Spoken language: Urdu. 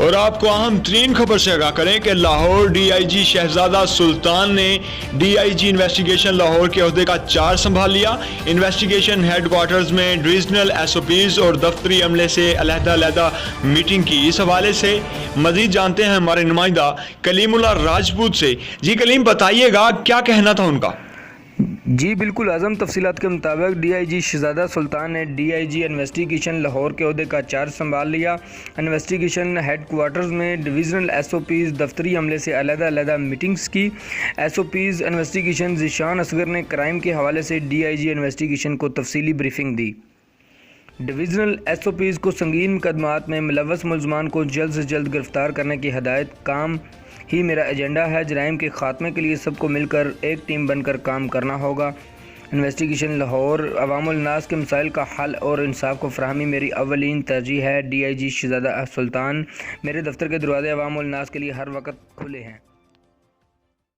اور آپ کو اہم ترین خبر سے آگاہ کریں کہ لاہور ڈی آئی جی شہزادہ سلطان نے D I G investigation Lahore کے عہدے کا چارج سنبھال لیا۔ انویسٹیگیشن ہیڈ کوارٹرز میں ڈویژنل ایس او پیز اور دفتری عملے سے علیحدہ میٹنگ کی۔ اس حوالے سے مزید جانتے ہیں ہمارے نمائندہ کلیم اللہ راجپوت سے۔ جی کلیم، بتائیے گا کیا کہنا تھا ان کا؟ جی بالکل اعظم، تفصیلات کے مطابق ڈی آئی جی شہزادہ سلطان نے D I G investigation Lahore کے عہدے کا چارج سنبھال لیا۔ انویسٹیگیشن ہیڈ کوارٹرز میں ڈویژنل ایس او پیز دفتری عملے سے علیحدہ میٹنگز کی۔ S O Ps investigation Zeeshan Asghar نے کرائم کے حوالے سے ڈی آئی جی انویسٹیگیشن کو تفصیلی بریفنگ دی۔ ڈویژنل ایس او پیز کو سنگین مقدمات میں ملوث ملزمان کو جلد سے جلد گرفتار کرنے کی ہدایت۔ کام ہی میرا ایجنڈا ہے، جرائم کے خاتمے کے لیے سب کو مل کر ایک ٹیم بن کر کام کرنا ہوگا۔ انویسٹیگیشن لاہور، عوام الناس کے مسائل کا حل اور انصاف کو فراہمی میری اولین ترجیح ہے۔ ڈی آئی جی شہزادہ سلطان۔ میرے دفتر کے دروازے عوام الناس کے لیے ہر وقت کھلے ہیں۔